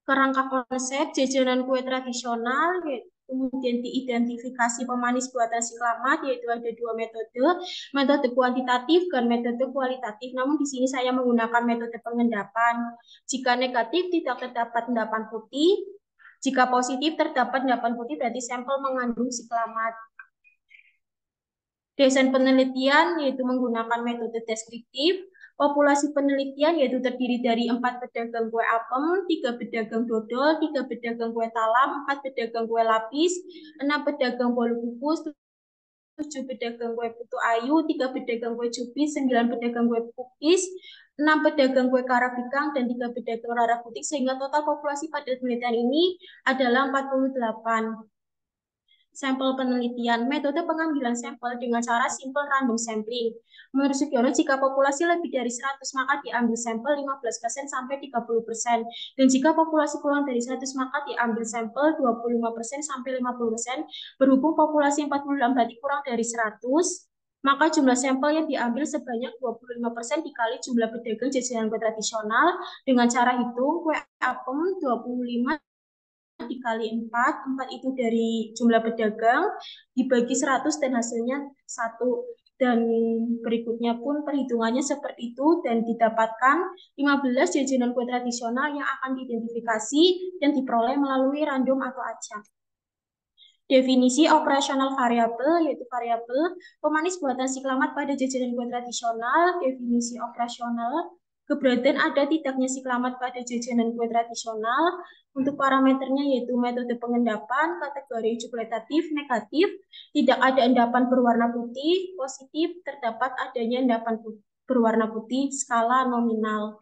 Kerangka konsep jajanan kue tradisional, kemudian diidentifikasi pemanis buatan si Slamet, yaitu ada dua metode, metode kuantitatif dan metode kualitatif. Namun di sini saya menggunakan metode pengendapan. Jika negatif tidak terdapat endapan putih, jika positif terdapat endapan putih berarti sampel mengandung si Slamet. Desain penelitian yaitu menggunakan metode deskriptif. Populasi penelitian yaitu terdiri dari 4 pedagang kue apem, 3 pedagang dodol, 3 pedagang kue talam, 4 pedagang kue lapis, 6 pedagang bolu kukus, 7 pedagang kue putu ayu, 3 pedagang kue cubit, 9 pedagang kue pukis, 6 pedagang kue karabikang, dan 3 pedagang rara putih, sehingga total populasi pada penelitian ini adalah 48. Sampel penelitian, metode pengambilan sampel dengan cara simple random sampling. Menurut Sugiono, jika populasi lebih dari 100, maka diambil sampel 15% sampai 30%. Dan jika populasi kurang dari 100, maka diambil sampel 25% sampai 50%. Berhubung populasi 46 berarti kurang dari 100, maka jumlah sampel yang diambil sebanyak 25% dikali jumlah pedagang jajanan kue tradisional. Dengan cara hitung, kue apem 25 dikali 4, 4 itu dari jumlah pedagang, dibagi 100 dan hasilnya 1. Dan berikutnya pun perhitungannya seperti itu dan didapatkan 15 jajanan kue tradisional yang akan diidentifikasi dan diperoleh melalui random atau acak. Definisi operasional variabel yaitu variabel pemanis buatan si Slamet pada jajanan kue tradisional. Definisi operasional keberadaan ada tidaknya si Slamet pada jajanan kue tradisional. Untuk parameternya yaitu metode pengendapan, kategori kualitatif, negatif, tidak ada endapan berwarna putih, positif, terdapat adanya endapan berwarna putih, skala nominal.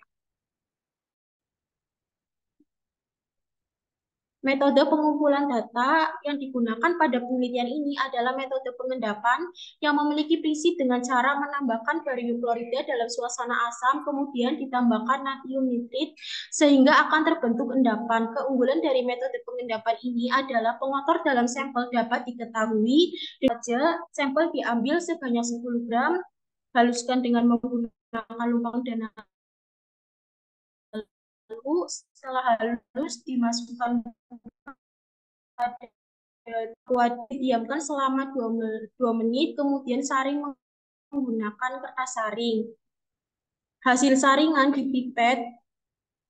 Metode pengumpulan data yang digunakan pada penelitian ini adalah metode pengendapan yang memiliki prinsip dengan cara menambahkan barium klorida dalam suasana asam, kemudian ditambahkan natrium nitrit sehingga akan terbentuk endapan. Keunggulan dari metode pengendapan ini adalah pengotor dalam sampel dapat diketahui saja sampel diambil sebanyak 10 gram, haluskan dengan menggunakan lumpang dan lalu setelah halus dimasukkan kuat didiamkan selama 2 menit, kemudian saring menggunakan kertas saring. Hasil saringan dipipet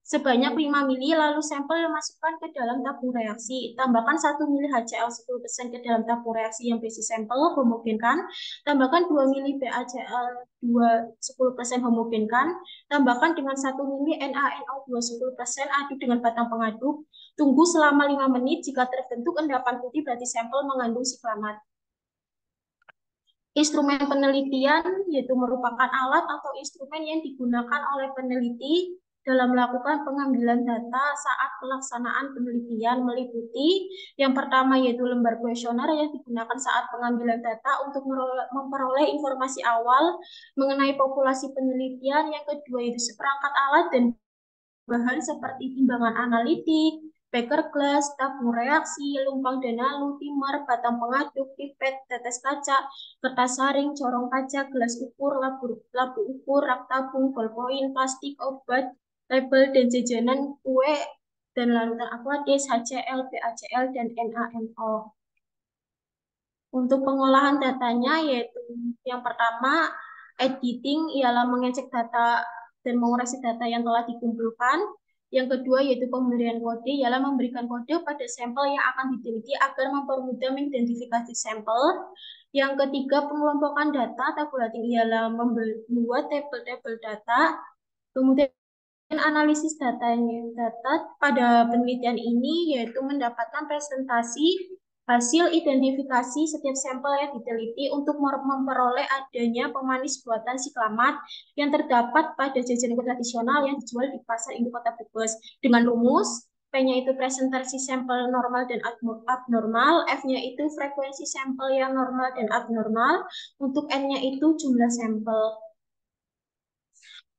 sebanyak 5 mili, lalu sampel dimasukkan ke dalam tabung reaksi. Tambahkan 1 mili HCl 10% ke dalam tabung reaksi yang berisi sampel, homogenkan. Tambahkan 2 mili BaCl 10% homogenkan. Tambahkan dengan 1 mili NaNO2 10%, aduk dengan batang pengaduk. Tunggu selama 5 menit, jika terbentuk endapan putih berarti sampel mengandung si Slamet. Instrumen penelitian yaitu merupakan alat atau instrumen yang digunakan oleh peneliti dalam melakukan pengambilan data saat pelaksanaan penelitian, meliputi yang pertama yaitu lembar kuesioner yang digunakan saat pengambilan data untuk memperoleh informasi awal mengenai populasi penelitian, yang kedua yaitu seperangkat alat dan bahan seperti timbangan analitik, beker glass, tabung reaksi, lumpang dan nalu, timer, batang pengaduk, pipet, tetes kaca, kertas saring, corong kaca, gelas ukur, labu ukur, rak tabung, ballpoint, plastik, obat, label, dan jajanan kue, dan larutan aqueous, HCl, BaCl, dan NaNO. Untuk pengolahan datanya yaitu yang pertama, editing ialah mengecek data dan mengoreksi data yang telah dikumpulkan. Yang kedua yaitu pemberian kode, ialah memberikan kode pada sampel yang akan diteliti agar mempermudah mengidentifikasi sampel. Yang ketiga, pengelompokan data, tabulating ialah membuat tabel-tabel data. Kemudian analisis data pada penelitian ini yaitu mendapatkan presentasi hasil identifikasi setiap sampel yang diteliti untuk memperoleh adanya pemanis buatan si Slamet yang terdapat pada jajanan tradisional yang dijual di pasar induk kota Brebes dengan rumus P-nya itu presentasi sampel normal dan abnormal, F-nya itu frekuensi sampel yang normal dan abnormal, untuk N-nya itu jumlah sampel.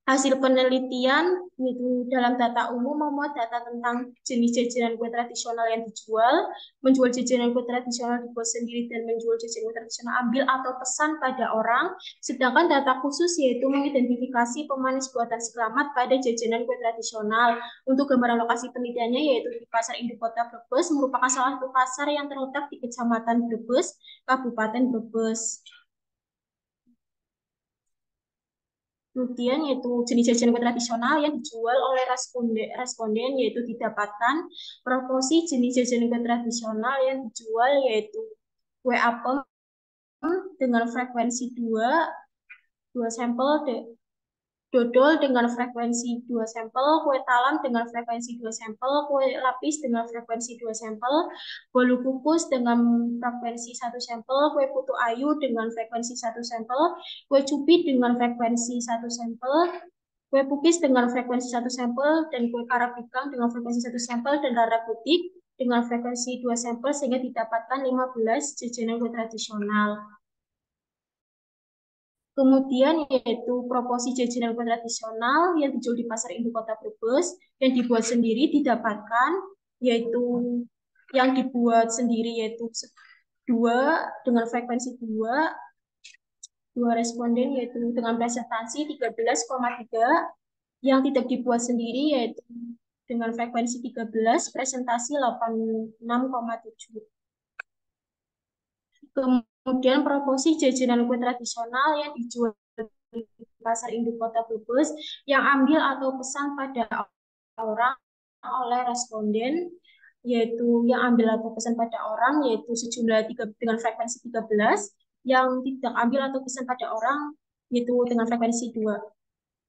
Hasil penelitian itu dalam data umum memuat data tentang jenis jajanan kue tradisional yang dijual, menjual jajanan kue tradisional dibuat sendiri dan menjual jajanan kue tradisional ambil atau pesan pada orang. Sedangkan data khusus yaitu mengidentifikasi pemanis buatan selamat pada jajanan kue tradisional. Untuk gambaran lokasi penelitiannya yaitu di Pasar Induk Kota Brebes merupakan salah satu pasar yang terletak di Kecamatan Brebes, Kabupaten Brebes. Kemudian yaitu jenis jajanan kue tradisional yang dijual oleh responden yaitu didapatkan proporsi jenis jajanan kue tradisional yang dijual yaitu kue apem dengan frekuensi dua sampel, dodol dengan frekuensi 2 sampel, kue talam dengan frekuensi 2 sampel, kue lapis dengan frekuensi 2 sampel, bolu kukus dengan frekuensi 1 sampel, kue putu ayu dengan frekuensi 1 sampel, kue cubit dengan frekuensi 1 sampel, kue pukis dengan frekuensi 1 sampel, dan kue karapikang dengan frekuensi 1 sampel, dan rara butik dengan frekuensi 2 sampel, sehingga didapatkan 15 jajanan kue tradisional. Kemudian yaitu proporsi jajanan kue tradisional yang dijual di Pasar Induk Kota Brebes yang dibuat sendiri didapatkan yaitu yang dibuat sendiri yaitu dua dengan frekuensi dua responden yaitu dengan presentasi 13,3, yang tidak dibuat sendiri yaitu dengan frekuensi 13 presentasi 86,7. Kemudian proporsi jajanan kue tradisional yang dijual di Pasar Induk Kota Brebes yang ambil atau pesan pada orang oleh responden yaitu yang ambil atau pesan pada orang yaitu sejumlah dengan frekuensi 13, yang tidak ambil atau pesan pada orang yaitu dengan frekuensi 2.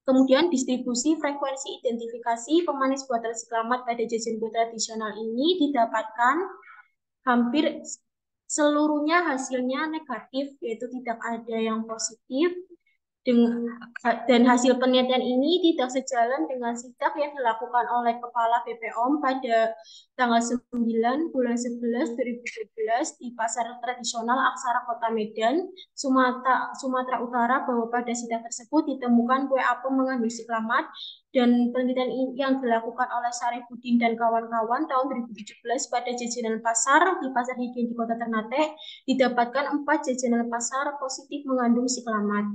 Kemudian distribusi frekuensi identifikasi pemanis buatan selamat pada jajanan kue tradisional ini didapatkan hampir seluruhnya hasilnya negatif, yaitu tidak ada yang positif. Dan hasil penelitian ini tidak sejalan dengan sidak yang dilakukan oleh Kepala BPOM pada tanggal 9 bulan 11 2012 di Pasar Tradisional Aksara Kota Medan, Sumatera Utara, bahwa pada sidak tersebut ditemukan kue apem mengandung siklamat, dan penelitian yang dilakukan oleh Sarifudin dan kawan-kawan tahun 2017 pada jajanan pasar di Pasar Higien di Kota Ternate didapatkan 4 jajanan pasar positif mengandung siklamat.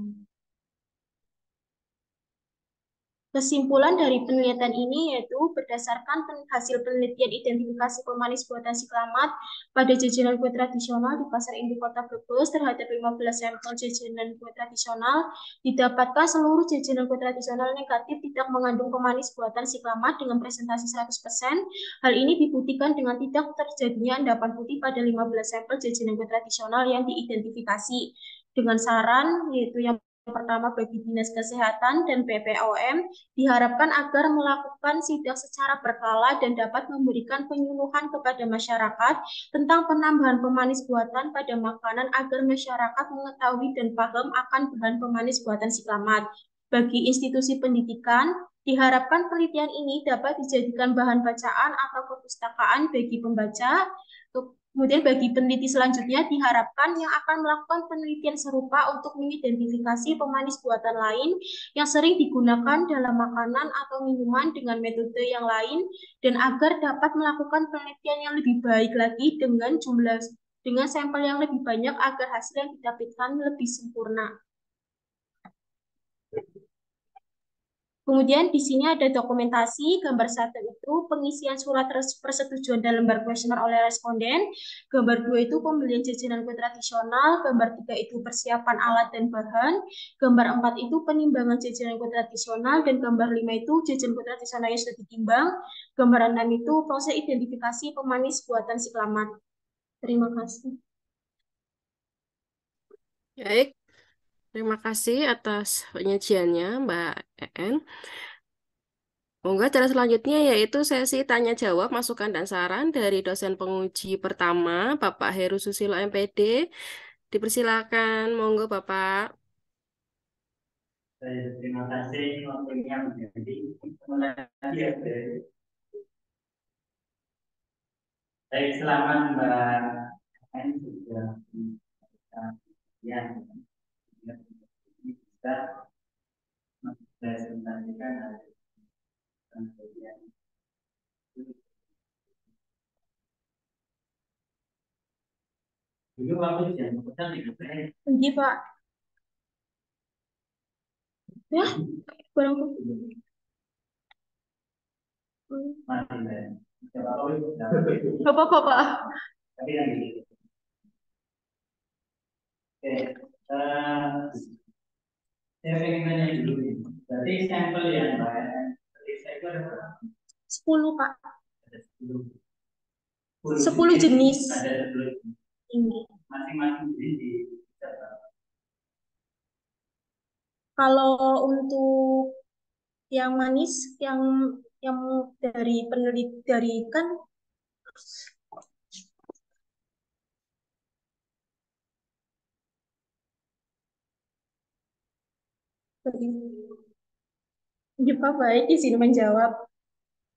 Kesimpulan dari penelitian ini yaitu berdasarkan hasil penelitian identifikasi pemanis buatan siklamat pada jajanan kue tradisional di Pasar Induk Kota Brebes terhadap 15 sampel jajanan kue tradisional, didapatkan seluruh jajanan kue tradisional negatif tidak mengandung pemanis buatan siklamat dengan presentasi 100%. Hal ini dibuktikan dengan tidak terjadinya endapan putih pada 15 sampel jajanan kue tradisional yang diidentifikasi. Dengan saran yaitu yang pertama bagi Dinas Kesehatan dan BPOM diharapkan agar melakukan sidak secara berkala dan dapat memberikan penyuluhan kepada masyarakat tentang penambahan pemanis buatan pada makanan agar masyarakat mengetahui dan paham akan bahan pemanis buatan siklamat. Bagi institusi pendidikan, diharapkan penelitian ini dapat dijadikan bahan bacaan atau perpustakaan bagi pembaca. Kemudian bagi peneliti selanjutnya diharapkan yang akan melakukan penelitian serupa untuk mengidentifikasi pemanis buatan lain yang sering digunakan dalam makanan atau minuman dengan metode yang lain, dan agar dapat melakukan penelitian yang lebih baik lagi dengan sampel yang lebih banyak agar hasil yang didapatkan lebih sempurna. Kemudian di sini ada dokumentasi. Gambar 1 itu pengisian surat persetujuan dan lembar kuesioner oleh responden. Gambar 2 itu pembelian jajanan kue tradisional. Gambar 3 itu persiapan alat dan bahan. Gambar 4 itu penimbangan jajanan kue tradisional. Dan gambar 5 itu jajanan kue tradisional yang sudah ditimbang. Gambar 6 itu proses identifikasi pemanis buatan siklamat. Terima kasih. Baik, terima kasih atas penyajiannya, Mbak En. Monggo cara selanjutnya yaitu sesi tanya jawab masukan dan saran dari dosen penguji pertama, Bapak Heru Susilo MPD. Dipersilakan, monggo Bapak. Terima kasih waktunya menjadi mulai ya. Baik, selamat Mbak En sudah ya bisa presentasikan ada penelitian. Dulu waktu jam pesan itu saya Tinggi, Pak. Ya, kurang putih. masih ada. Coba tahu itu. Gak apa-apa, Pak. Tapi yang gitu. Oke, saya pengen nanya dulu nih. Berarti sampel yang banyak, periksa itu ada berapa? 10, Pak. Ada 10. 10 jenis. Ada 10 Tinggi. masing-masing jenis di Kalau untuk yang manis, yang dari peneliti dari kan ya, Pak, baik izin menjawab.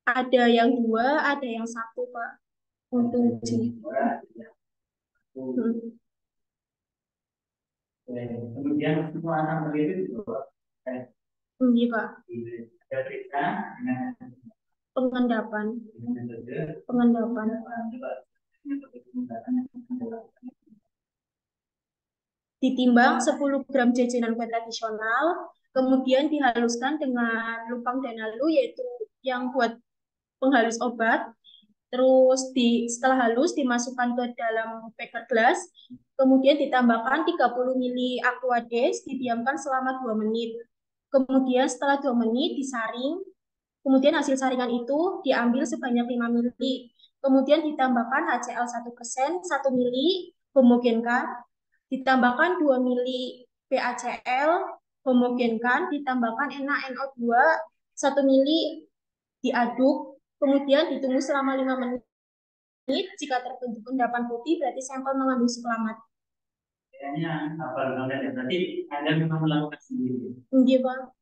Ada yang 2, ada yang 1, Pak. Untuk uji. kemudian semua anak meneliti juga Iya, Pak. ada periksa dengan Pengendapan. metode Pengendapan. Ditimbang 10 gram jajanan kue tradisional, kemudian dihaluskan dengan lupang dan halu, yaitu yang buat penghalus obat. Terus setelah halus dimasukkan ke dalam beker gelas, kemudian ditambahkan 30 ml aquades, didiamkan selama 2 menit. Kemudian setelah 2 menit disaring, kemudian hasil saringan itu diambil sebanyak 5 ml. Kemudian ditambahkan HCl 1%, 1 ml, homogenkan, ditambahkan 2 ml PaCl, homogenkan, ditambahkan NaNO2 1 ml, diaduk, kemudian ditunggu selama 5 menit. Jika terbentuk endapan putih, berarti sampel mengandung siklamat. kayaknya apa namanya ya, berarti Anda memang melakukan sendiri. Iya, Pak.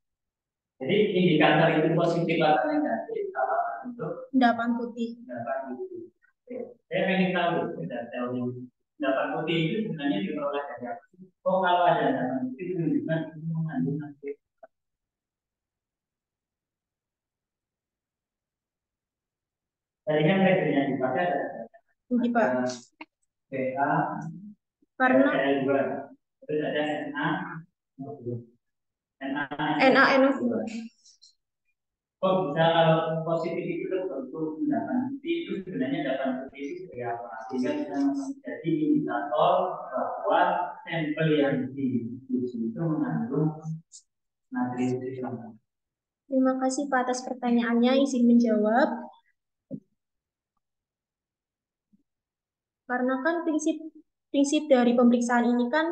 Jadi indikator itu positif atau negatif kalau untuk Endapan putih. endapan putih. Oke. Saya ingin tahu teori endapan putih itu sebenarnya diperoleh dari apa? Oh, kalau ada endapan putih itu menunjukkan itu mengandung aktif. Tadi kan reagennya dipakai ada Iya, Pak. PA, Karena L2, terus ada Na, NaNO2. kok bisa kalau positif itu terbentuk endapan putih itu sebenarnya endapan putih itu seperti apa? Sehingga bisa menjadi indikator bahwa sampel yang diuji itu mengandung natrium siklamat. Terima kasih Pak atas pertanyaannya, izin menjawab. Karena kan prinsip dari pemeriksaan ini kan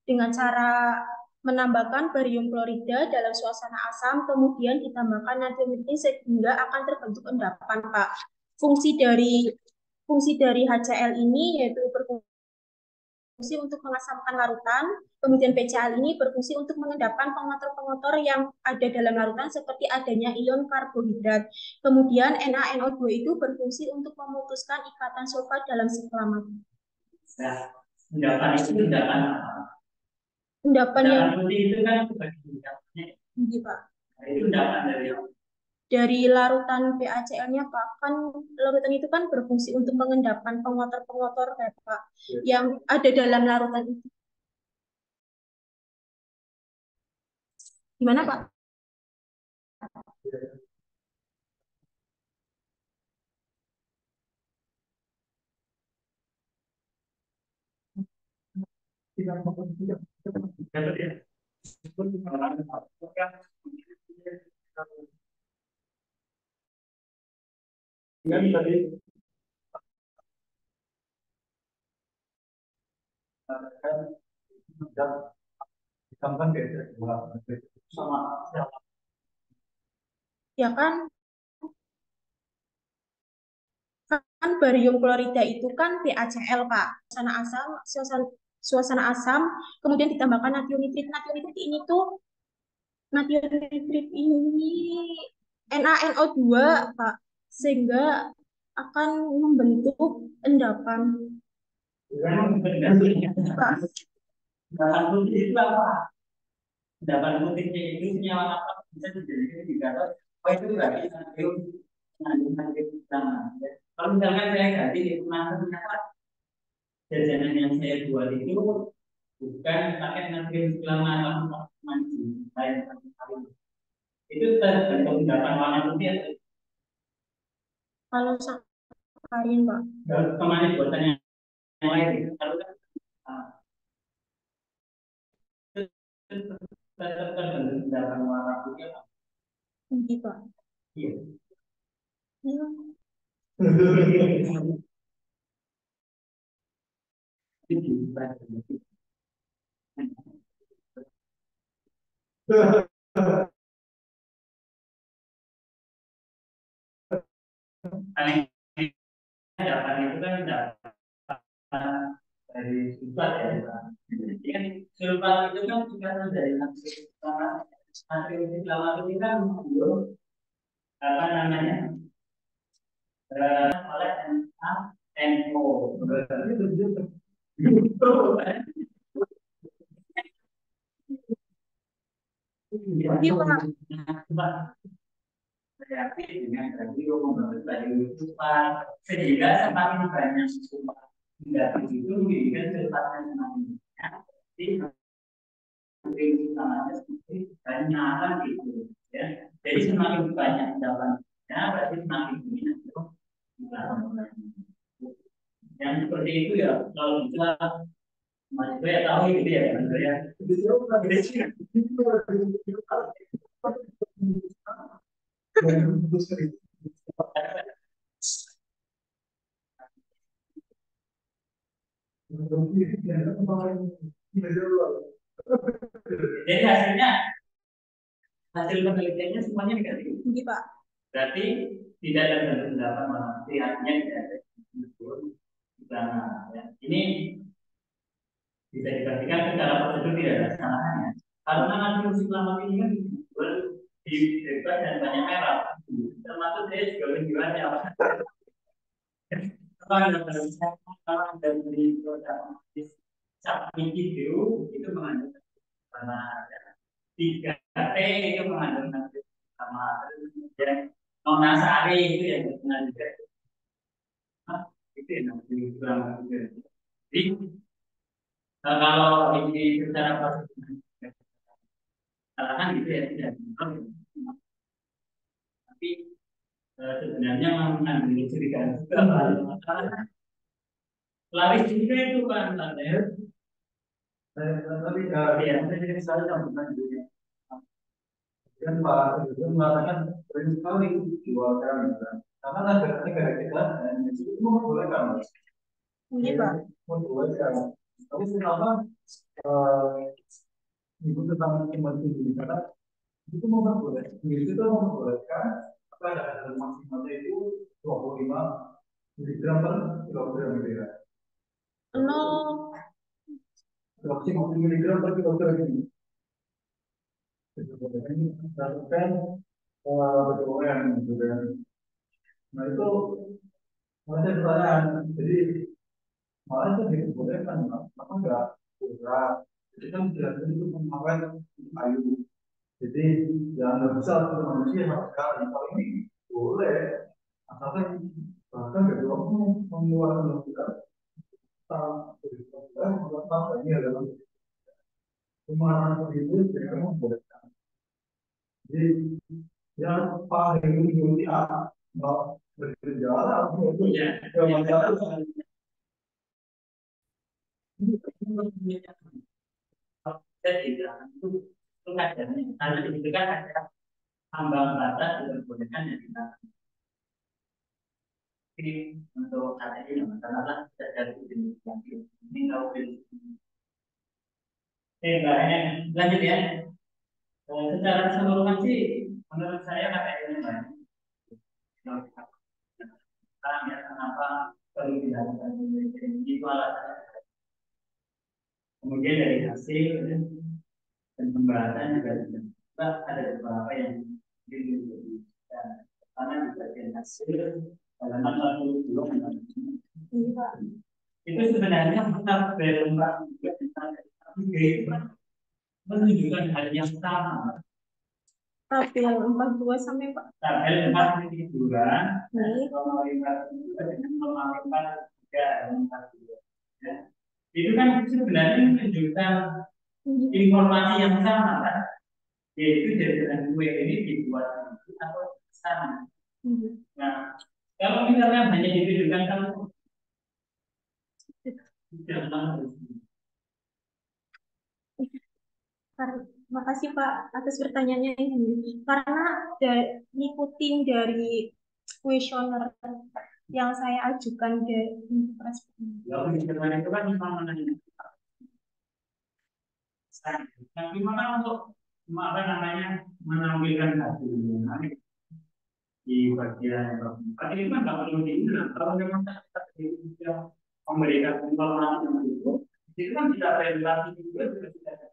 dengan cara menambahkan barium klorida dalam suasana asam, kemudian ditambahkan natrium nitrit sehingga akan terbentuk endapan, Pak. Fungsi dari HCl ini yaitu berfungsi untuk mengasamkan larutan, kemudian PCl ini berfungsi untuk mengendapkan pengotor-pengotor yang ada dalam larutan seperti adanya ion karbohidrat. Kemudian NaNO2 itu berfungsi untuk memutuskan ikatan sulfat dalam siklamat. Nah, endapan itu endapan apa? Endapan yang putih itu kan sebagai endapannya. Iya, Pak. Nah, itu endapan dari apa? Dari larutan PaCl-nya, Pak, kan larutan itu kan berfungsi untuk mengendapkan pengotor-pengotor, Pak, yang ada dalam larutan itu. Gimana, Pak? Ya kan barium klorida itu kan PaCl, Pak. Suasana asam, kemudian ditambahkan natrium nitrit. Natrium nitrit ini NaNO2, Pak, sehingga akan membentuk endapan. Pak. Endapan putih itu apa? Endapan putihnya itu senyawa apa bisa dijadikan indikator. Oh itu berarti natrium mengandung natrium utama. Ya. Kalau misalkan saya ganti itu ternyata jajanan yang saya buat itu bukan pakai natrium selama atau mancing lain sekali. Itu tergantung endapan warna putih atau Kalau sakarin, Pak. kemarin buatannya yang lain. Kalau kan tetap tergantung endapan warna putih apa? Tinggi, Pak. Iya. Iya. Paling endapan itu kan endapan dari sulfat ya. Jadi kan sulfat itu kan juga dari natrium siklamatum ini kan mengandung apa namanya oleh NaNO. Iya, Pak. Berarti dengan radio membentuk radio sulfat sehingga semakin banyak sulfat hingga itu menjadikan sulfatnya semakin banyak. Jadi natrium utamanya semakin banyak gitu ya. Jadi semakin banyak endapannya berarti semakin tinggi natrium utama. Yang seperti itu ya kalau bisa mahasiswa ya tahu gitu ya sebenarnya. Jadi hasil penelitiannya semuanya negatif. Tinggi, Pak. Berarti tidak ada pendapat manusia, artinya tidak ada sana. Ya. Ini bisa dipastikan secara prosedur tidak ada kesalahannya. Karena nanti musik lama ini kan dijual di bebas dan banyak merek. Termasuk saya juga menjualnya apa? Kalau ada beli produk sapi video itu mengandung karena ada 3T itu mengandung nanti sama dan Nona Sari itu yang terkenal juga. Itu yang nanti kurang juga. Jadi kalau ini secara proses kesalahan gitu ya tidak. Tapi sebenarnya mengandung kecurigaan juga masalah. Laris juga itu kan ya. Tapi ya, saya selalu campurkan juga. Dan Pak itu mengatakan sering sekali dua kali karena negara kita dan itu memperbolehkan. Tinggi, Pak. Memperbolehkan. Tapi kenapa ibu tentang kematian karena itu memperbolehkan. Itu memperbolehkan apa ada maksimalnya itu 25 miligram per kilogram gitu ya. 20 miligram per kilogram ini. Ini lakukan berdoa gitu kan. Nah itu masih pertanyaan. Jadi malah itu dibolehkan, apa enggak? Kurang. Jadi kan jelas itu memakai kayu. Jadi jangan bisa untuk manusia sama sekali. Kalau ini boleh, asalkan bahkan kedua mengeluarkan logika. Ini adalah pemahaman itu jadi kamu boleh. Jadi yang paling mulia mau bergejala itu ya masalah itu kadernya karena itu kan ada ambang batas diperbolehkan yang kita ini untuk saat ini masalah tidak ada ini tahu Mbak lanjut ya. Secara keseluruhan sih menurut saya KPI-nya banyak. Ya, kenapa perlu dilakukan itu alasannya. Kemudian dari hasil dan pembahasan juga ada beberapa yang dilakukan karena di bagian hasil halaman 42 itu sebenarnya benar belum menunjukkan hal yang sama. Tabel 42 sampai Pak. Tabel 4.2 Nih. nomor 4.2 dengan nomor 4.3 dan 4.2. Ya. Itu kan sebenarnya menunjukkan informasi yang sama kan, yaitu jajaran kue ini dibuat atau pesan. Nah, kalau misalnya hanya ditujukan kamu tidak. Terima kasih Pak atas pertanyaannya ini. Karena ngikutin dari kuesioner yang saya ajukan dari Ya, kuesioner itu kan memang menanyakan. Nah, gimana untuk apa namanya menampilkan hasilnya di bagian ini kan nggak perlu diulang. Kalau memang kita memberikan informasi yang itu kan tidak relasi juga tidak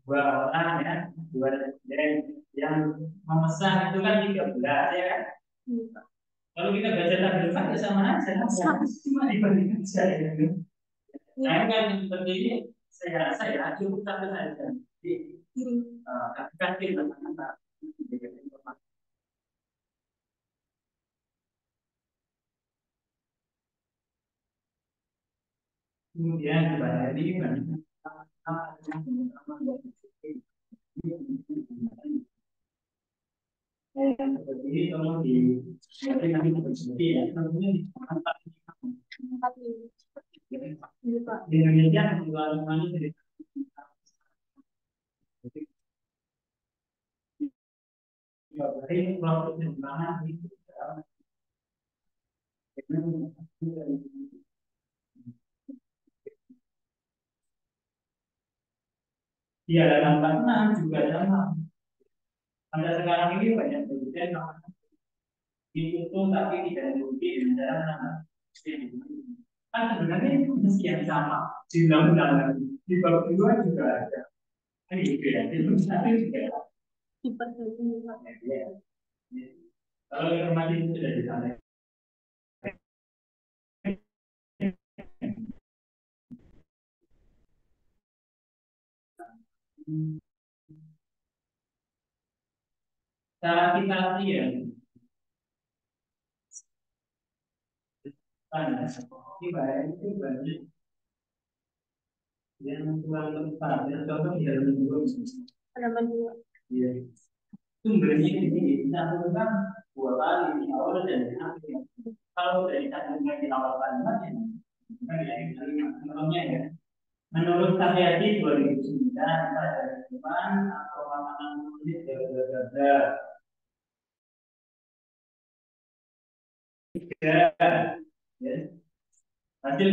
dua orang ya, dua yang memesan itu kan 13 ya kan. Kalau kita baca tabel ya sama aja, cuma dibandingkan saja. Nah, ini kan seperti ini, saya rasa ya cukup satu saja. Kasih informasi. Kemudian dibayar ini banyak. Jadi kalau di nanti bersedia ya, tentunya di Indonesia menjual money dari dari profit dan mana itu. Iya, dalam karena juga dalam. Pada sekarang ini banyak penelitian ditutup tapi tidak diuji dengan cara kan sebenarnya itu mesti yang sama di undang-undang di bab 2 juga ada kan gitu ya itu tapi juga kalau informasi itu sudah disampaikan cara kita lihat itu banyak yang kurang tepat yang contoh di dalam dua ya sumbernya ini kita lakukan 2 kali di awal dan di akhir kalau dari satu di awal kalimat ya contohnya ya menurut Karyadi 2009 pada depan atau makanan kulit tiga ya hasil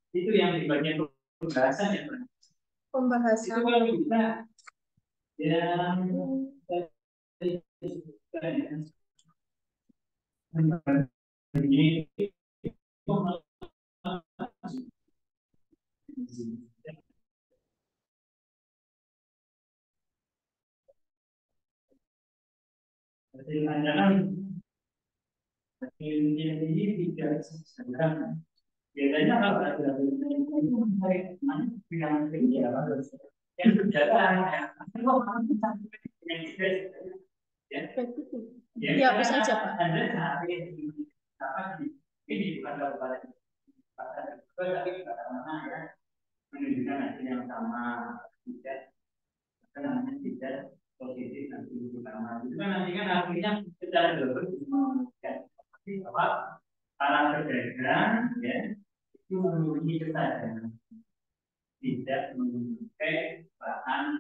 itu yang di bagian pembahasan ya pembahasan itu kalau kita yang ini ini tidak sederhana. Biasanya kalau ada yang kerja yang berjalan ya bisa aja Pak. Anda saat ini bukan kabupaten tapi mana ya menunjukkan hasil yang sama tidak namanya tidak positif nanti utama itu kan nanti kan artinya secara global menunjukkan apa para pedagang ya itu memiliki kesadaran tidak memakai bahan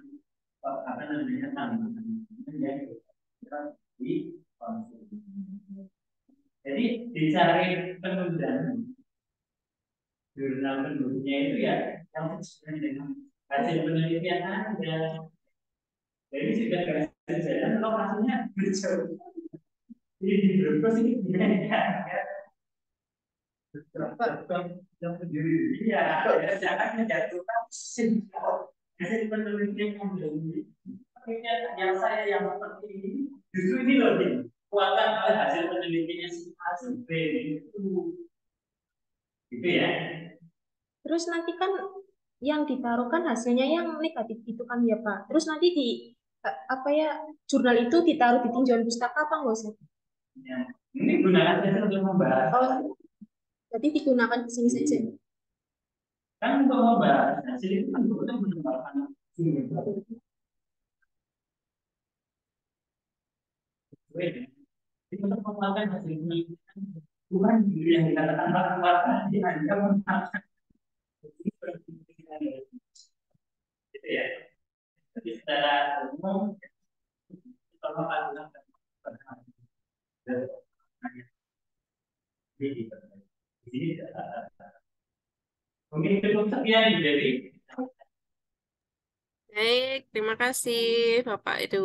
apa namanya tambahan yang di konsumsi. Jadi dicari penunjang jurnal penduduknya itu ya yang sesuai dengan hasil penelitian Anda. Jadi sudah kasih jalan lokasinya berjauh. Jadi di Brebes ini gimana ya? Yang sendiri. Iya, jangan menjatuhkan hasil penelitian yang belum. Akhirnya yang saya yang seperti ini, justru ini loh kuatkan oleh hasil penelitiannya si A si B itu ya. Terus nanti kan yang ditaruhkan hasilnya yang negatif itu kan ya Pak. Terus nanti di apa ya jurnal itu ditaruh di tinjauan pustaka apa nggak usah? Ya. Ini gunakan saja untuk membahas. Oh, berarti digunakan di sini saja. Kan untuk membahas hasil itu kan kita menggunakan itu untuk menggunakan hasil ini bukan yang dikatakan Pak tadi Anda mengatakan gitu ya. Jadi secara umum kalau adalah di sini mungkin cukup sekian jadi Baik, terima kasih Bapak itu.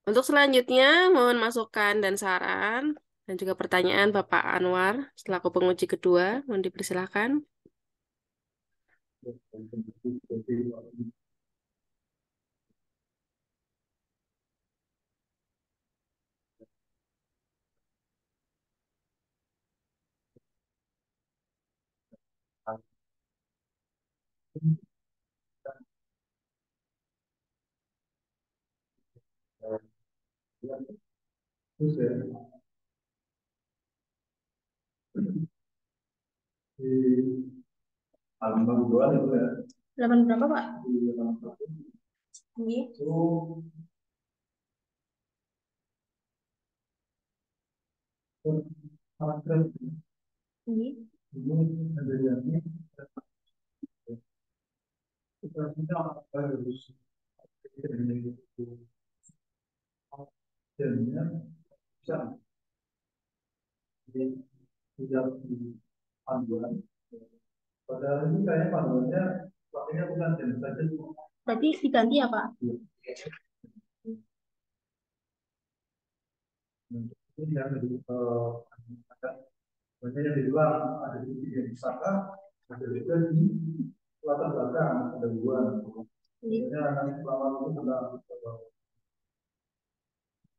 Untuk selanjutnya, mohon masukan dan saran dan juga pertanyaan Bapak Anwar selaku penguji kedua. Mohon dipersilakan. Halaman 2 itu ya. Halaman berapa Pak? Ini. Ini. Padahal ini kayaknya panduannya pakainya bukan jenis saja. Berarti diganti ya Pak? Ini yang banyak yang di luar ada di yang pusaka, ada juga di latar belakang ada dua. Biasanya anak selama itu sudah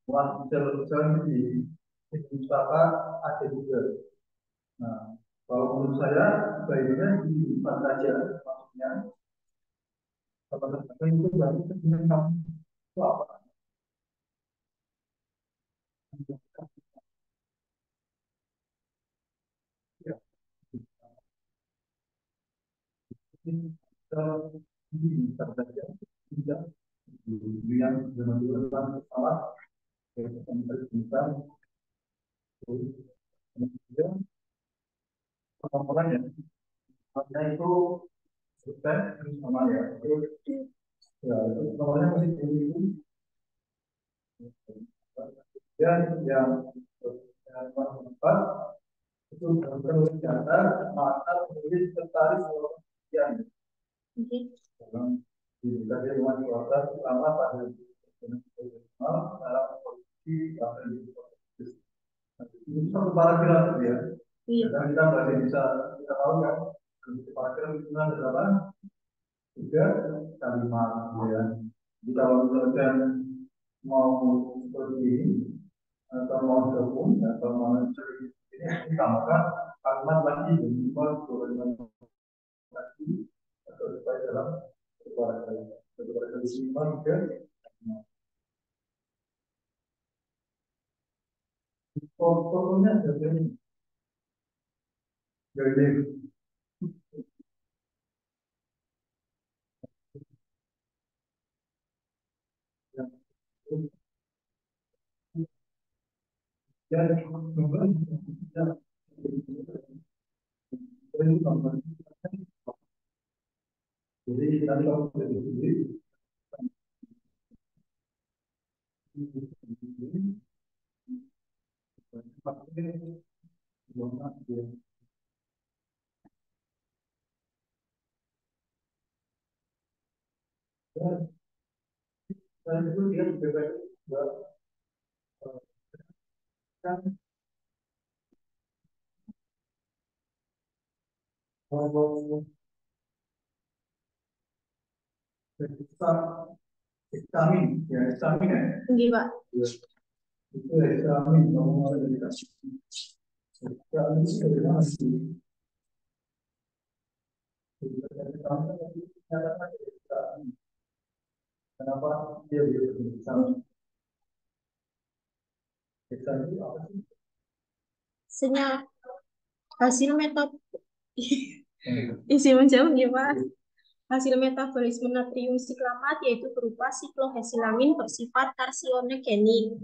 buat jalan di pusaka ada juga. Nah, kalau menurut saya baiknya di saja maksudnya teman-teman itu berarti sebenarnya kamu itu apa? Ya, ini bisa saja tidak yang zaman dulu kan salah kita kemudian orang ya makanya itu sukses sama ya itu ya itu namanya masih tinggi dan yang empat itu terus data maka kemudian tertarik kalau yang dalam di rumah swasta terutama pada internasional dalam posisi bahkan di satu paragraf ya. Dan kita berarti bisa kita tahu kan di paragraf itu ada berapa? 3 kalimat ya. Jadi kalau misalkan mau seperti ini atau mau gabung atau mau cari ini tambahkan kalimat lagi dan kalimat lagi atau supaya dalam paragraf ini juga fotonya dari Nggih, Pak. Senyawa hasil isi menjawab ya Pak. Hasil metabolisme natrium siklamat yaitu berupa siklohesilamin bersifat karsionogenik.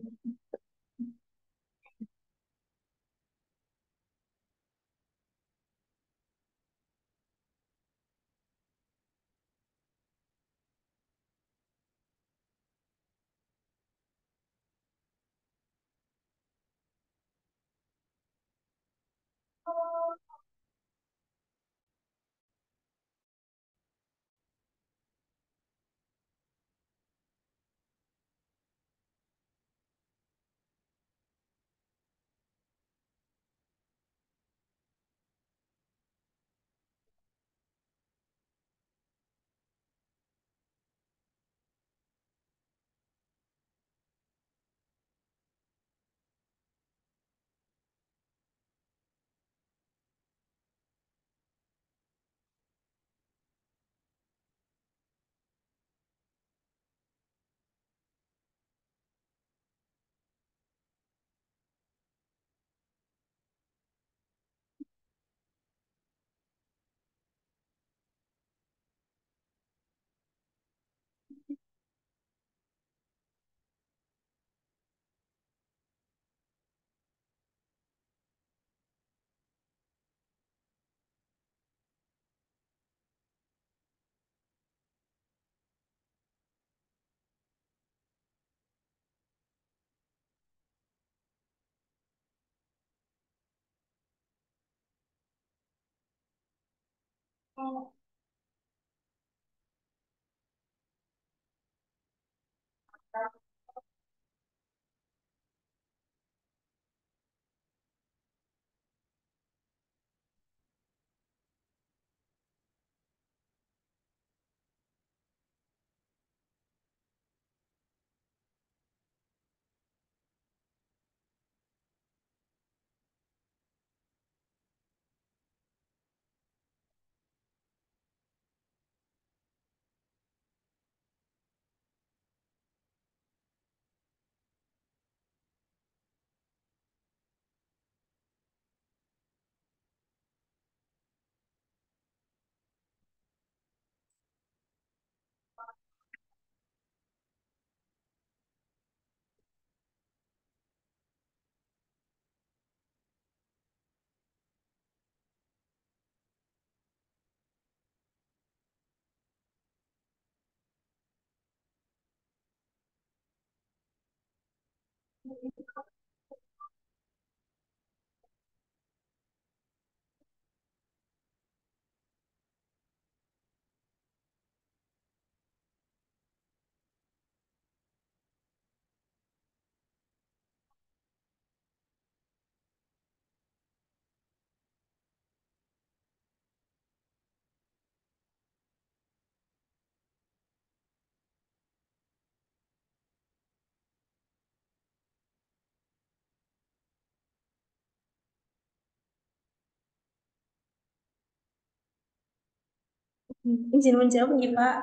Izin menjawab nih Pak.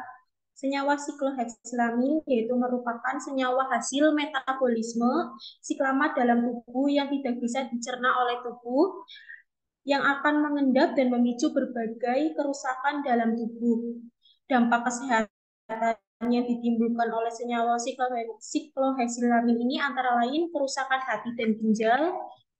Senyawa sikloheksamin yaitu merupakan senyawa hasil metabolisme siklamat dalam tubuh yang tidak bisa dicerna oleh tubuh yang akan mengendap dan memicu berbagai kerusakan dalam tubuh. Dampak kesehatan yang ditimbulkan oleh senyawa siklohexylamine ini antara lain kerusakan hati dan ginjal,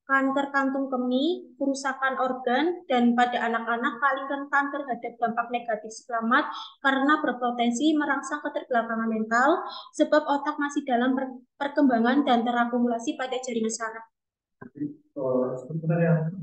kanker kantung kemih, kerusakan organ, dan pada anak-anak paling rentan terhadap dampak negatif selamat karena berpotensi merangsang keterbelakangan mental, sebab otak masih dalam perkembangan dan terakumulasi pada jaringan saraf. Sebenarnya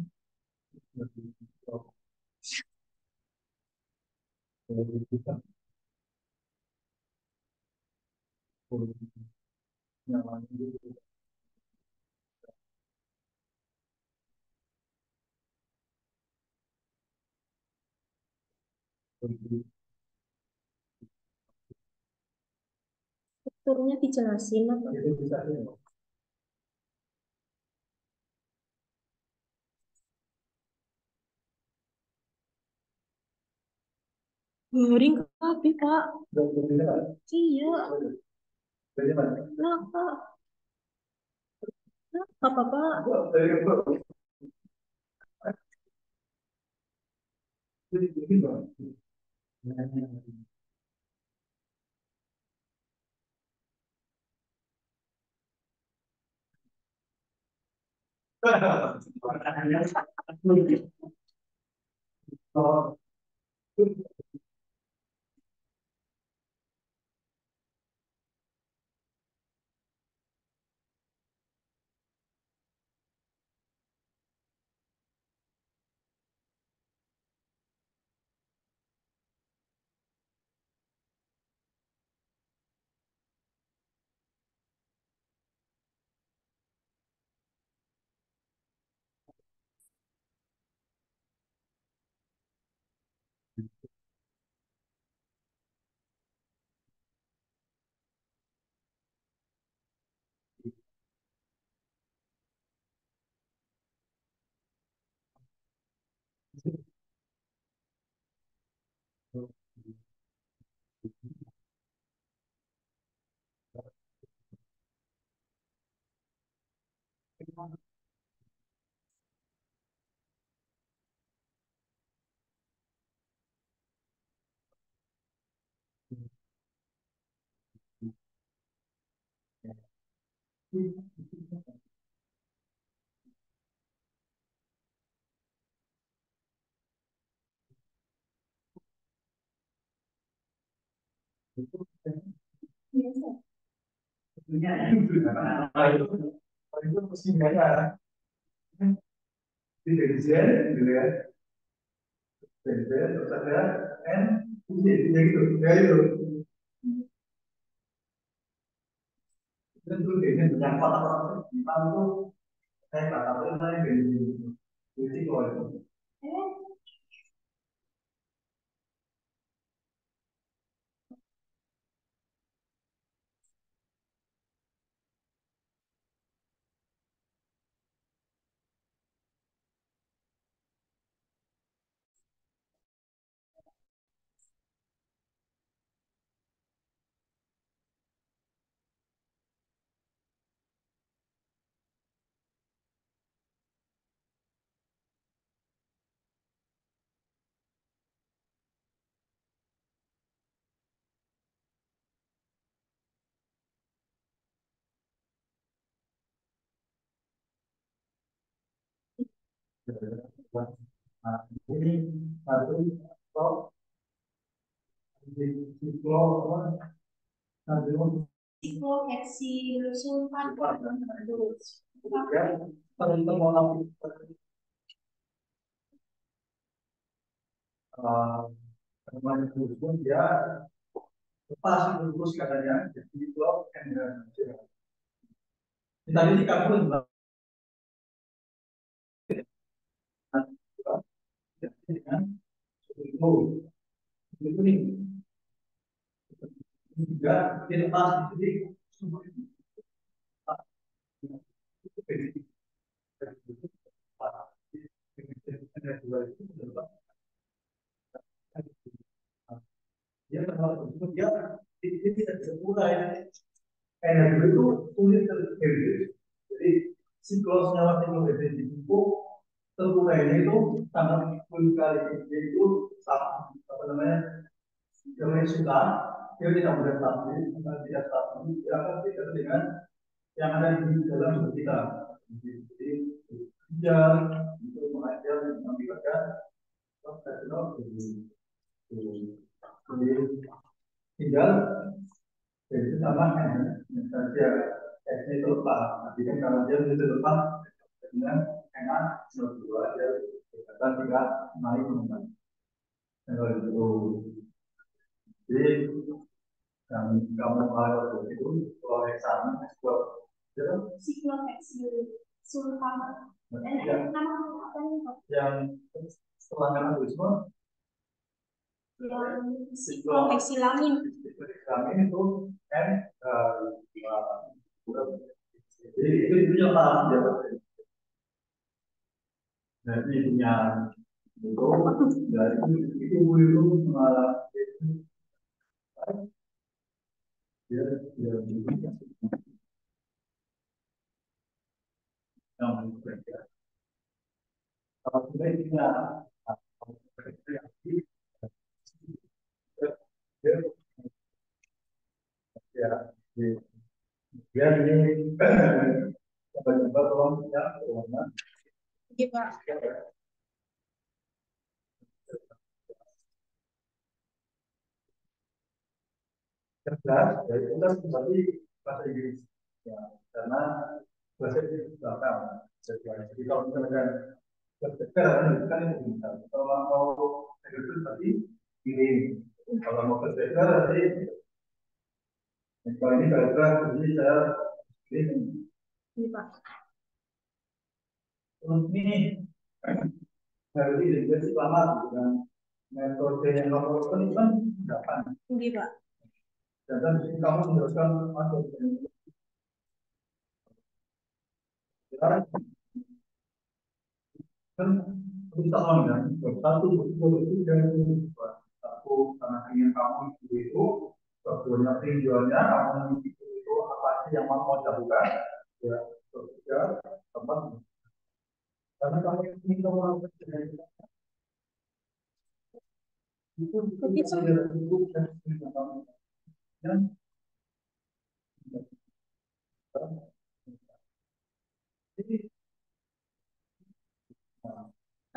Strukturnya dijelasin apa? itu bisa Garing kabeh, Pak. Iya. bagaimana? Lah, Pak. Lah, Pak. Oh, itu mesti merah. Di desain, gitu ya. Desain, terus ada N, gitu, ya itu. Itu desain yang kotak-kotak itu saya nggak tahu itu mana yang jadi kalau itu. Nah, ini satu stop di siklo apa? Natrium Siklohexysulfan ya teman-teman teman itu pun dia lepas itu terus katanya jadi blok dan tadi di kampus juga dengan itu nih juga dilepas jadi dia terlalu dia tidak sempurna ya energi itu sulit terjadi jadi siklusnya waktu itu dipupuk terburainya itu sangat sulit sekali yaitu apa namanya yang susah dia tidak mudah stabil, tidak stabil, dia akan tidak dengan yang ada di dalam hidup kita. Jadi, dia untuk mengajar, mengajarkan, jadi tinggal jadi sama saja S-nya itu lepas. Tapi kan kalau dia itu lepas dengan enak, dua dia kata tidak naik teman. Kalau itu jadi kamu kalau itu kalau eksamen ekspor Siklohexyl sulfama. yang setelah analisme Yang sikloheksilamin. Sikloheksilamin itu N jadi itu yang paham ya. Jadi punya itu dari itu mengalami dia yang berbeda. Kalau sebenarnya dia ini coba tolong ya warna. Iya Pak. Cerdas, ya itu kan berarti bahasa Inggris ya karena bahasa Inggris belakang. Jadi kalau misalkan berdekat kan itu bisa. Kalau mau itu berarti ini. Kalau mau berdekat berarti kalau ini berdekat jadi saya ini. Iya Pak. Ini dari identitas lama dengan metode yang kamu lakukan itu kan 8. Iya Pak. Dan di sini kamu meneruskan masuk sekarang kan bisa kan satu betul itu dari satu karena ingin kamu itu sebetulnya tujuannya kamu itu apa sih yang mau lakukan ya ketiga teman karena kamu ingin kamu lakukan itu sudah cukup dan kamu dan jadi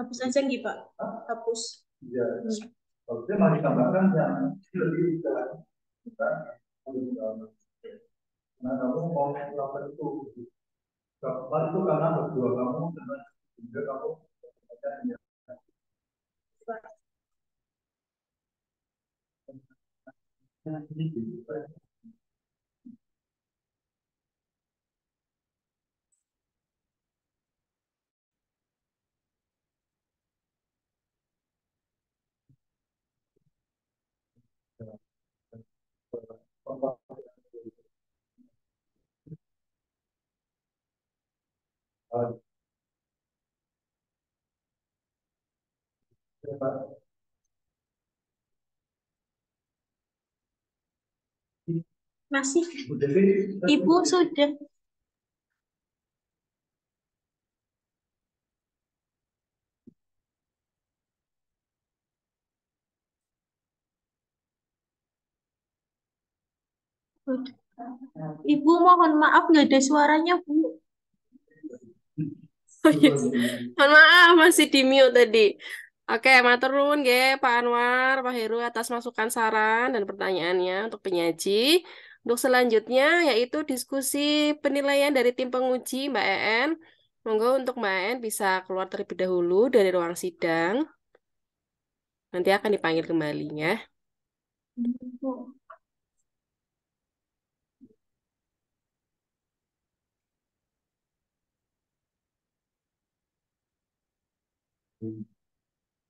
Hapus aja nggih Pak. Hapus. ya kalau dia mau ditambahkan yang lebih dalam kita lebih dalam nah kamu mau melakukan itu keempat itu karena berdua kamu dengan juga kamu Masih. Ibu sudah. Ibu mohon maaf nggak ada suaranya Bu. Oh, iya. Mohon maaf masih di mute tadi. Oke, matur nuwun nggih Pak Anwar, Pak Heru atas masukan saran dan pertanyaannya untuk penyaji. Untuk selanjutnya yaitu diskusi penilaian dari tim penguji Mbak En. Monggo untuk Mbak En bisa keluar terlebih dahulu dari ruang sidang. Nanti akan dipanggil kembali ya.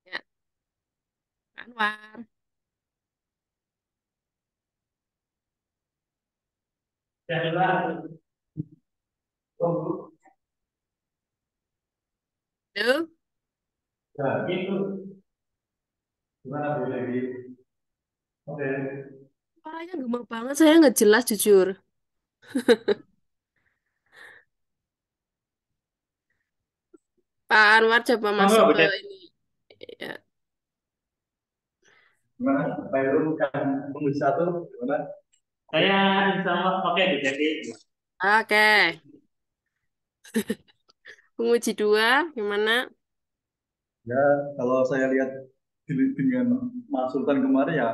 Ya, Pak Anwar. Halo, ya itu gimana boleh oke suaranya gemak banget, saya nggak jelas jujur. Pak Anwar coba masuk ke ini. Ya. Gimana? Pak Heru kan penguji satu, gimana? Saya insya Allah oke Bu Devi. Oke, penguji dua, gimana? Ya, kalau saya lihat dengan Mas Sultan kemarin ya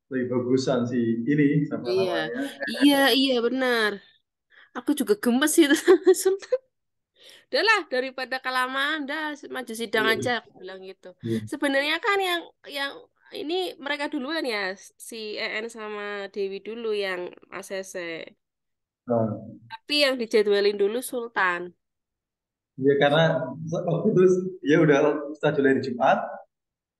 lebih bagusan si ini siapa Iya, namanya? iya, iya benar. Aku juga gemes itu Sultan. Udahlah, daripada kelamaan, dah maju sidang aja, aku bilang gitu. Iya. Sebenarnya kan yang ini mereka duluan ya, si EN sama Dewi dulu yang ACC. Nah, Tapi yang dijadwalin dulu Sultan. ya karena waktu itu ya udah stadion hari Jumat,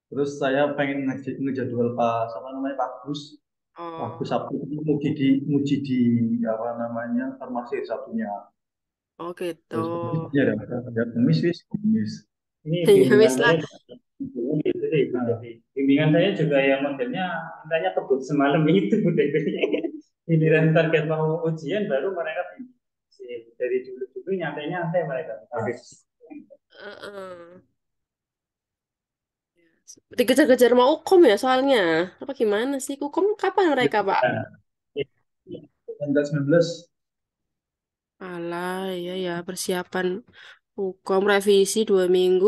terus saya pengen ngejadwal Pak siapa namanya Pak Gus. Pak Gus Oh, Sabtu itu muji di apa namanya farmasi Sabtunya. oh gitu. Terus ya ada kumis wis kumis. Ini Ya bimbingan wis saya lah. gitu deh Bu Devi. Bimbingan saya juga ya modelnya mintanya kebut semalam itu Bu Devi. Giliran target mau ujian baru mereka bimbing. Dari dulu-dulu nyantai-nyantai mereka. Heeh. Dikejar-kejar mau hukum ya soalnya. Apa gimana sih? Hukum kapan mereka, Pak? Nah, 19 Alah, iya ya, persiapan hukum revisi 2 minggu.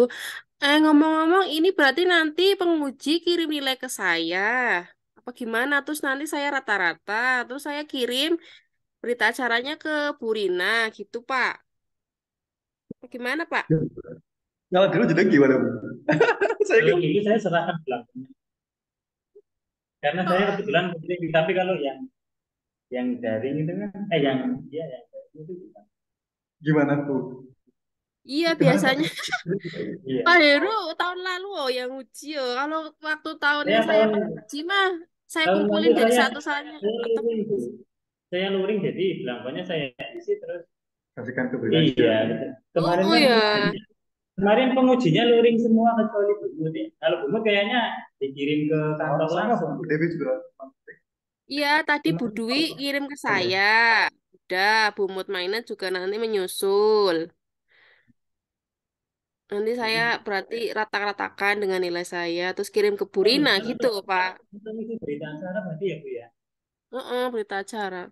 Ngomong-ngomong, ini berarti nanti penguji kirim nilai ke saya. Apa gimana? Terus nanti saya rata-rata, terus saya kirim berita acaranya ke Bu Rina, gitu, Pak. Apa gimana, Pak? Kalau dulu jadi gimana Bu? Saya kalau dulu saya serahkan belakangnya. Karena saya kebetulan penting, tapi kalau yang daring itu kan, yang dia yang daring itu bukan. gimana Bu? Iya, Gimana Pak? biasanya Iya. Pak Heru tahun lalu yang uji ya. Kalau waktu tahunnya Saya saya tahun uji mah, saya tahun lalu kumpulin dari saya satu soalnya saya ketemu. luring Bu. Saya luring jadi belangkonya saya isi terus. Kasihkan ke beliau Iya. aja. Oh, Kemarin oh kan ya. kemarin pengujinya luring semua kecuali Bu Mut. Kalau Bu Mut kayaknya dikirim ke kantor Sama langsung. Bu Devi juga. Iya, tadi Bu Kemarin Dwi kirim ke saya. Udah, Bu Mutmainah juga nanti menyusul. Nanti saya berarti rata-ratakan dengan nilai saya, terus kirim ke Bu Rina kalau gitu, Pak. untuk isi berita acara berarti ya Bu ya. Heeh, berita acara.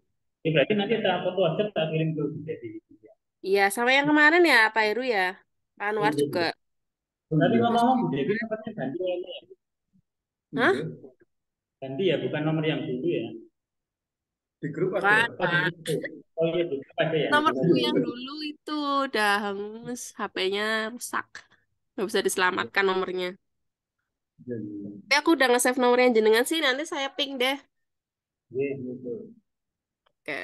Ini berarti nanti tak foto aja tak kirim ke Bu Devi. Iya, sama yang kemarin ya, Pak Heru ya. Pak Anwar juga. Tapi Iya. ngomong-ngomong Bu Devi nomornya ganti ya. Hah? Iya. Ganti ya, bukan nomor yang dulu ya. Di grup ada. Bukan, Oh di Pak. situ. Oh iya di situ ada ya. Nomorku Iya. yang dulu itu udah hangus, HP-nya rusak. Nggak bisa diselamatkan nomornya. Iya, iya. Tapi aku udah nge-save nomornya jenengan sih, nanti saya ping deh. Iya gitu. Oke.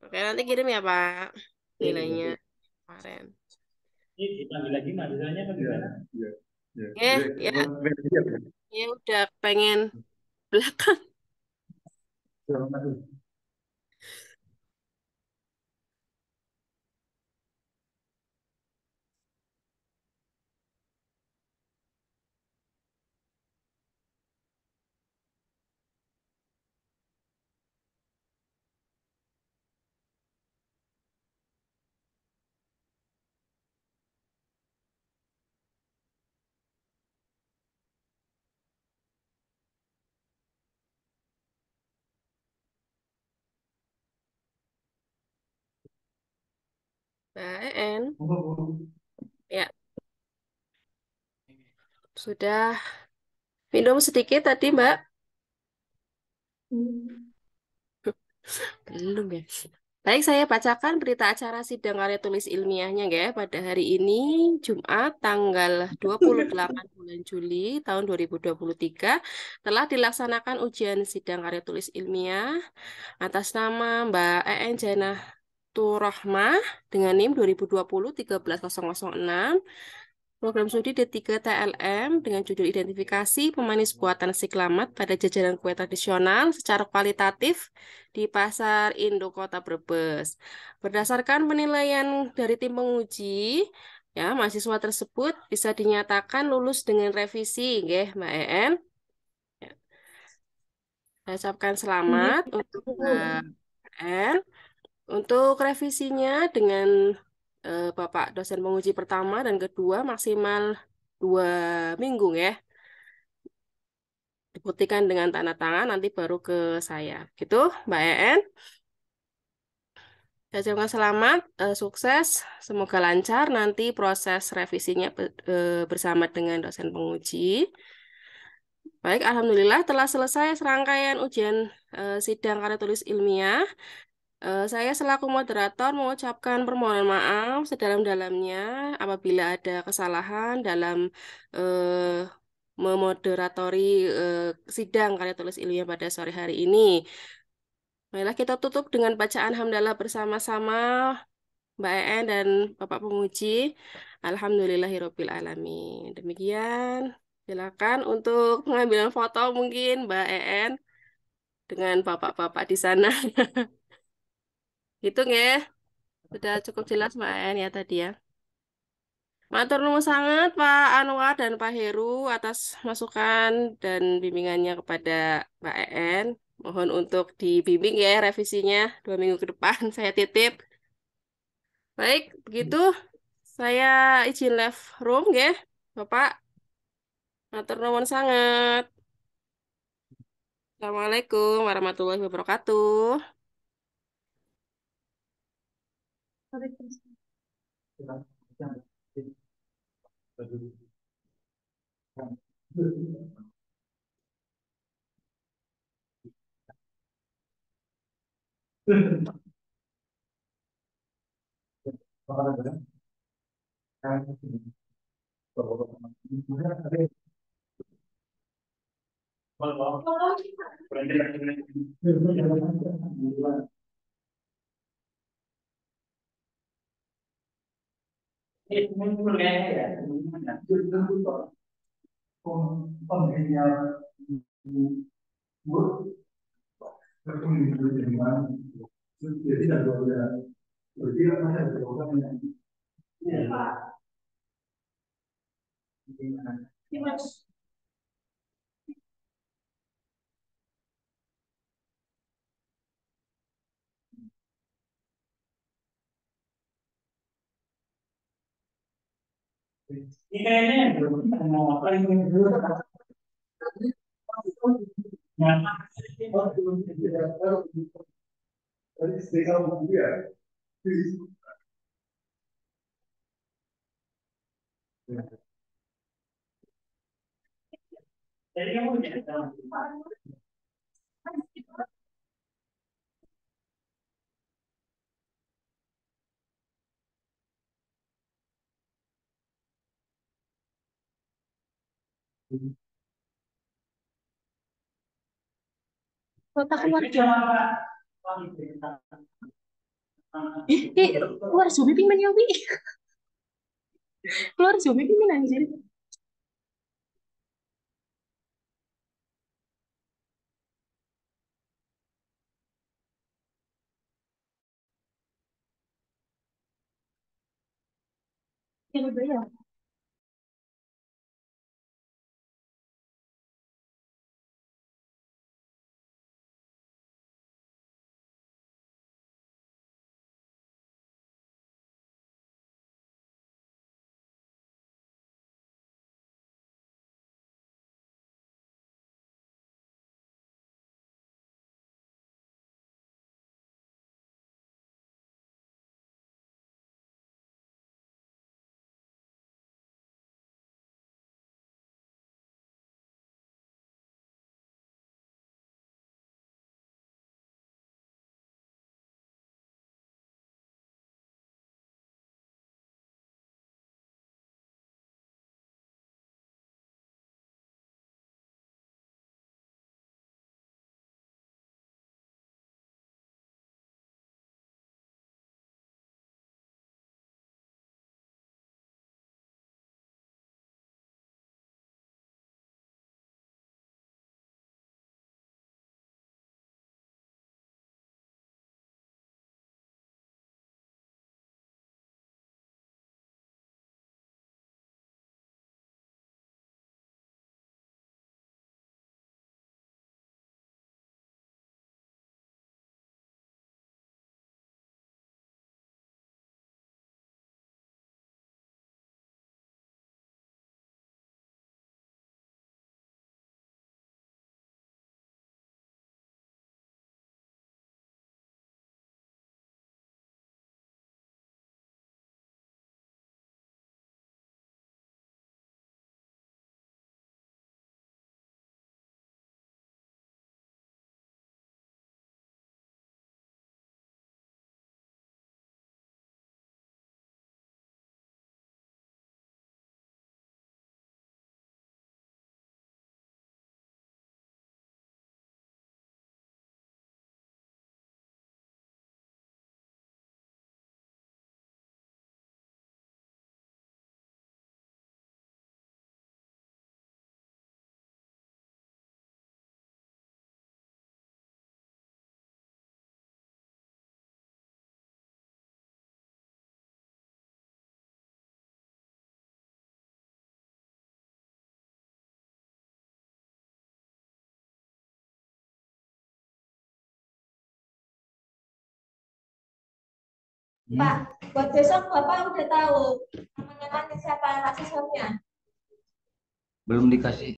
Oke, nanti kirim ya, Pak. Iya Nilainya gitu. kemarin. Ini dipanggil lagi mahasiswanya apa Iya. gimana? Iya. Iya. Eh, ya, ya udah pengen belakang. Iya. Nah, En. Oh, Ya, sudah minum sedikit tadi, Mbak. Belum ya. Baik, saya bacakan berita acara sidang karya tulis ilmiahnya ya pada hari ini, Jumat, tanggal 28 bulan Juli tahun 2023, telah dilaksanakan ujian sidang karya tulis ilmiah atas nama Mbak EN Janah Turahmah dengan NIM 2020-13006, program studi D3 TLM dengan judul Identifikasi Pemanis Buatan Siklamat pada Jajanan Kue Tradisional secara kualitatif di Pasar Indo Kota Brebes. Berdasarkan penilaian dari tim penguji, ya, mahasiswa tersebut bisa dinyatakan lulus dengan revisi, nggih, Mbak EN. Ya, saya ucapkan selamat untuk Mbak EN. Untuk revisinya dengan Bapak dosen penguji pertama dan kedua maksimal 2 minggu ya. dibuktikan dengan tanda tangan, nanti baru ke saya. Gitu, Mbak EN. Saya ucapkan selamat, sukses, semoga lancar nanti proses revisinya bersama dengan dosen penguji. Baik, Alhamdulillah telah selesai serangkaian ujian sidang karya tulis ilmiah. Saya selaku moderator mengucapkan permohonan maaf sedalam-dalamnya apabila ada kesalahan dalam eh, memoderatori sidang karya tulis ilmiah pada sore hari ini. Baiklah, kita tutup dengan bacaan hamdalah bersama-sama Mbak EN dan Bapak Penguji. Alhamdulillahirabbil alamin. Demikian, silakan untuk pengambilan foto mungkin Mbak EN dengan bapak-bapak di sana. Hitung ya. Sudah cukup jelas Mbak En ya tadi ya. Matur nuwun sangat Pak Anwar dan Pak Heru atas masukan dan bimbingannya kepada Mbak En. Mohon untuk dibimbing ya revisinya 2 minggu ke depan saya titip. Baik, begitu saya izin left room ya, Bapak. Matur nuwun sangat. Assalamualaikum warahmatullahi wabarakatuh. Ini kayaknya belum mau apa ini dulu. Jadi kamu Kota keluarga. Keluar Zoom pingin yang wi. Keluar Zoom pingin anjir. Yang udah ya. Pak, buat besok Bapak udah tahu namanya nanti siapa asesornya? Belum dikasih